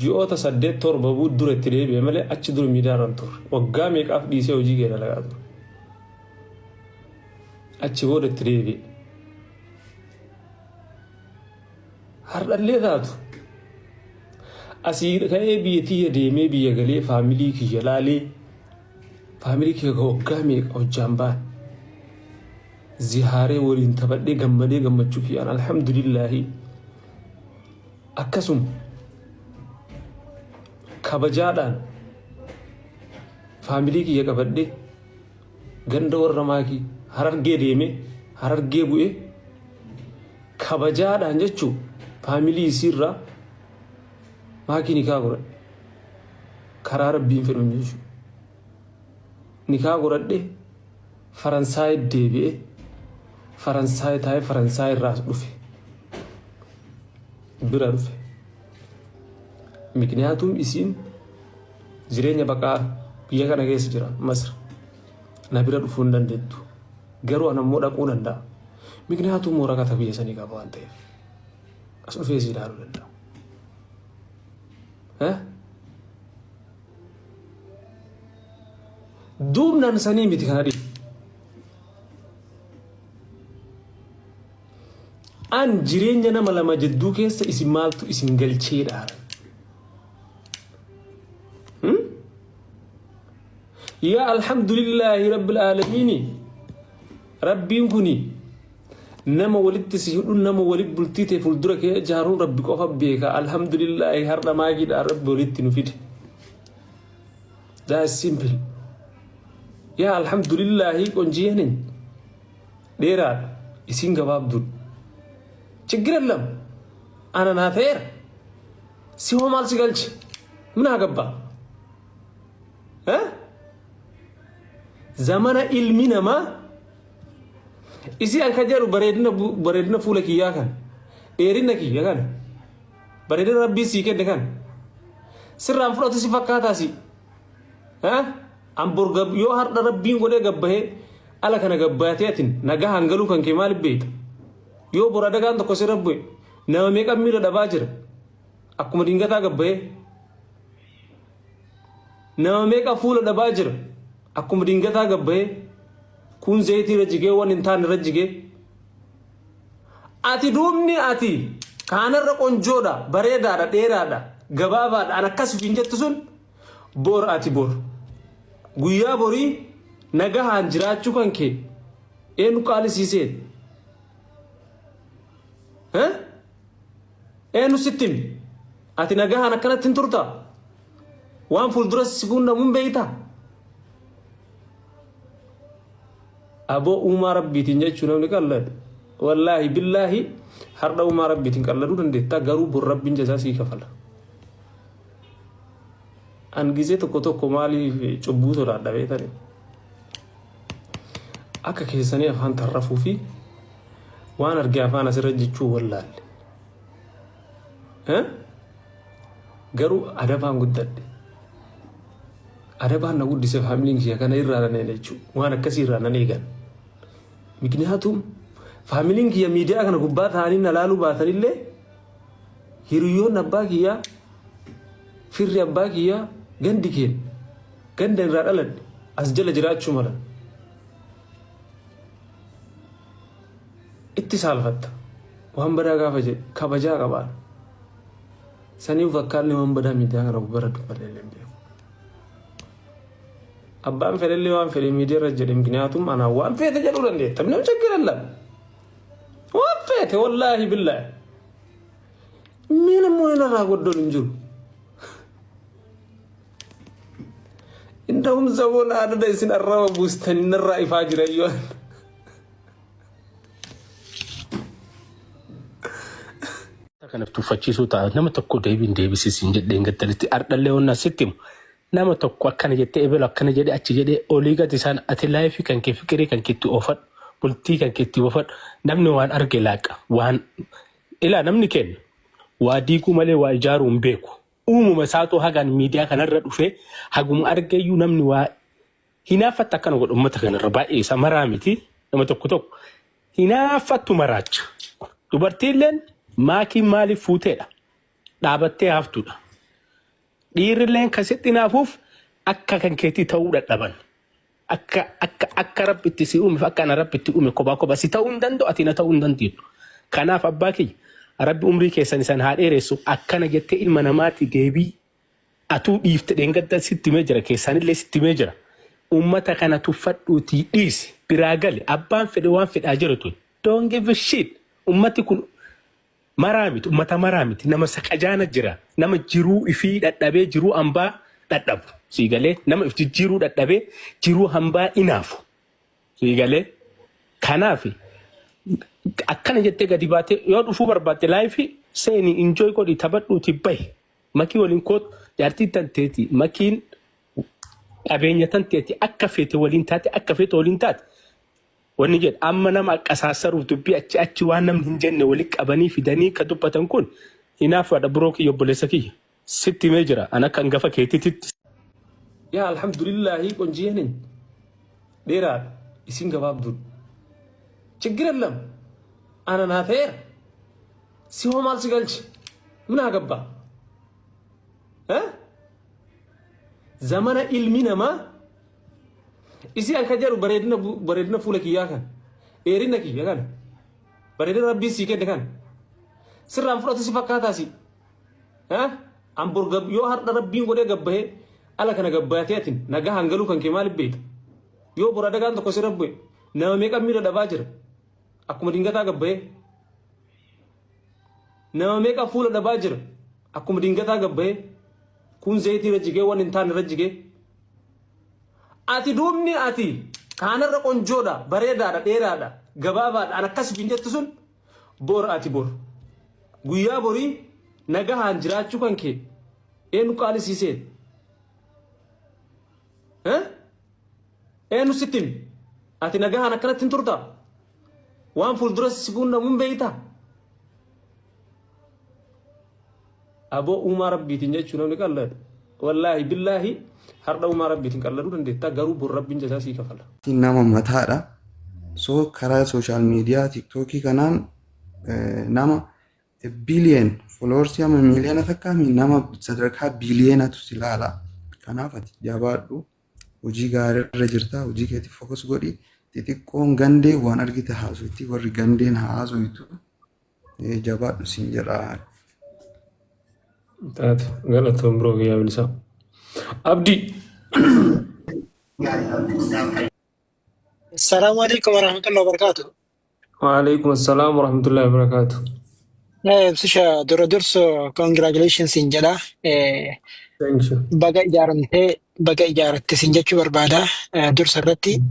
ji'oota 8-7 buu dura itti deebi'e malee achi dura miidiyaarran turre. Waggaa meeqaaf dhiisee hojii kee dalagaa ture. Achi booda itti deebi'e. Hardhallee taatu. Asii ka'ee biyya tiyya deemee biyya galee faamilii kiyya laalee faamilii kiyya waggaa meeqa hojjaan ba'an. Zihaaree waliin taphadhee gammadee gammachuu kiyyaan alhamdulillaahi. Akkasuma kabajaadhaan faamilii kiyya qabadhee ganda warra maakii Harargee deemee Harargee bu'ee kabajaadhaan jechuun faamilii isiirraa maakii nikaa godhadhe karaa rabbiin fedhuun jechuudha. Nikaa godhadhe Faransaay deebi'ee Faransaay taa'ee Faransaay irraa dhufe bira dhufe. Mikniyaatum isiin jireenya baqaa biyya kana keessa jira Masr na bira dhufuu hin dandeettu garuu anammoo dhaquu danda'a. Mikniyaatum waraqata biyya sanii qaba waan ta'eef as dhufee si ilaaluu danda'a. Duubnaan sanii miti kana dhiibu. An jireenya nama lama jidduu keessa isin maaltu isin galchee dhaara. Ya alhamdulillahi rabbil aalamiini rabbiin kuni nama walitti si hidhu nama walit bultii ta'e fuuldura kee ijaaruun rabbi qofa beeka. Alhamdulillahi har'a maagiidhaan rabbi walitti nu fide. That's simple. Ya alhamdulillahi qonjiyanin dheeraadha isin gabaabduudha. ችግር የለም አናናቴር ሲሆማል ሲገልጭ ምን አገባ ዘመነ ኢልሚነማ እዚህ አንከጀሩ በሬድነ ፉለክ ያካን ኤሪነክ ያካን በሬድነ ረቢ ሲከደ ካን ስራን ፍሎት ሲፈካታሲ አምቡርገብ ዮ ሀርደ ረቢን ወደ ገበሄ አለ ከነ ገባያቴትን ነጋ አንገሉ ከንኬ ማል ቤት Yo burada kan to kosira boy na me kam mira da bajir akuma dingata gabbe na me ka fula da bajir akuma dingata gabbe kun zaiti rajige won tan rajige ati dumni ati kanar ra konjoda bareda da dera da gababa da anakas finjettu sun bor ati bor guya bori naga hanjirachu kanke enu kali sise enu sittim ati nagahan akkanatti turta waan fuuldura sibunda mun beeyta abo uma rabbitin jechuun namni qallad wallahi billahi harda uma rabbitin qalladu dandeetta garuu bor rabbin jazaa sii kafala an gize tokko maaliif cubbuu sodaadha beetani akka keessanii afaan tarrafuu fi waan argaa afaan asirra jechuu wallaalle garuu adabaan guddadhe adabaan na guddise faamiliin kiyya kana irraa nan jechuu waan akkasii irraa nan eegan mikniyaatum faamiliin kiyya miidiyaa kana gubbaa ta'anii na laaluu baatanillee hiriyyoon abbaa kiyya firri abbaa kiyya gandi keen ganda irraa dhaladhe as jala jiraachuu mala itti saalfatta waan badaa gaafa jedhe kabajaa qabaan sanii fakkaallee waan badaa miidiyaa kana gubbara dubbaleellee beeku abbaan fedhellee waan fedhe miidiyaa irra jedhe mikniyaatum anaa waan feete jedhuu dandeetta namni chaggiran waan feete wallaahi billaahi miin immoo inarraa goddon hin jiru indahum zaboon aadada isin arraba buustan inarraa ifaa jirayyoon Kan tuffachiisuu ta'a nama tokko deebiin deebisiisin jedhee gattalitti ardhallee onnaa sittimu nama tokko akkana jettee ebelo akkana jedhee achi jedhee olii gati isaan ati laayifii kan kee fikirii kan keetti oofadhu bultii kan keetti oofadhu namni waan arge laaqa waan ilaa namni kenna waa diiguu malee waa ijaaruu hin beeku uumuma isaatu hagaan miidiyaa kanarra dhufee haguma argeeyyuu namni waa hinaafatta akkana godhu uummata kanarra baay'ee isa maraa miti nama tokko hinaafattu maraacha dubartiilleen maakiin maaliif fuuteedha dhaabattee haftuudha dhiirrilleen kasitti naafuuf akka kan keetii ta'uu dadhaban. Akka rabbitti si uume akka ana rabbitti uume kophaa si ta'uu hin danda'u ati na ta'uu hin dandeettu. Kanaaf abbaa kiyya rabbi umrii keessan isaan haa dheeressu akkana jettee ilma namaatti deebii atuu dhiifte dheengadda sitti mee jira keessanillee sitti mee jira. Ummata kana tuffadhuutii dhiisi biraa gali abbaan fedhe waan fedhaa jiratu. Don't give a shit. Ummati kun maraamiti ummata maraamiti nama saqajaana jira nama jiruu ifii dadhabee jiruu hambaa dadhabu. Siigalee nama ifti jiruu dadhabee jiruu hambaa inaafu. Siigalee kanaaf akkana jettee gadi baatee yoo dhufuu barbaadde laayifii seeni enjoy godhi taphadhuutii bahi. Makii waliin koot jaartii tanteeti makiin qabeenya tanteeti akka feete waliin taate akka feete waliin taate. Wanni jedhu amma nama qasaassaruuf dubbii achi waan namni hin jenne walii qabanii fidanii ka dubbatan kun hinaafaadha biroo kiyya obboleessa kiyya. Sitti mee jira ana kan gafa keetitti. Yaa alhamdulillahi qonjiyeenin dheeraadha isin gabaabduun. Chiggira lam ana naa ta'eera si hoo maal si galchi minaa gabbaa. Zamana ilmi namaa isi an kajaru bareedina fuula kiyyaa kan dheerina kiyya kan bareedina rabbii sii kenne kan sirraan fudhatu si fakkaataa si an borgab yoo har'a rabbiin godhee gabbahee ala kana gabbaatee atin nagaa hangaluu kan kee maaliif beekta yoo bora dagaan tokko si rabbe nama meeqa miira dhabaa jira akkuma dingataa gabbahee nama meeqa fuula dhabaa jira akkuma dingataa gabbahee kun zayitii rajjigee waan hin taane rajjigee ati duubni ati kaanarra qonjoodha bareedaadha dheeraadha gabaabaadha an akkas finjettu sun bor ati bor guyyaa borii nagahaan jiraachuu kan kee eenyu qaalisiiseen eenyu sittin ati nagahaan akkanatti hin turta waan fuuldura si buunna mun beeyta aboo uumaa rabbiitiin jechuun namni qallada wallaahi billaahi har'a uumaa rabbiitiin qalladuu dandeetta garuu bor rabbiin jazaa sii kafala. Nama mataadha. So karaa sooshaal miidiyaa tiktookii kanaan nama biliyen fooloorsii ama miiliyoona takkaami nama sadarkaa biliyeenatu si ilaala. Kanaaf ati jabaadhu hojii gaarii irra jirta hojii keetiif fokus godhi xixiqqoon gandee waan argite haasofti warri gandeen haasoftu jabaadhu siin jedha. Taate galatoon biroo guyyaa bilisaa. Abdii. السلام عليكم ورحمة الله وبركاته. وعليكم السلام ورحمة الله وبركاته. بسيشا درسو congratulations إنجلا. Thank you. بقى إجارة سنجتشو بربادا درس الرتي.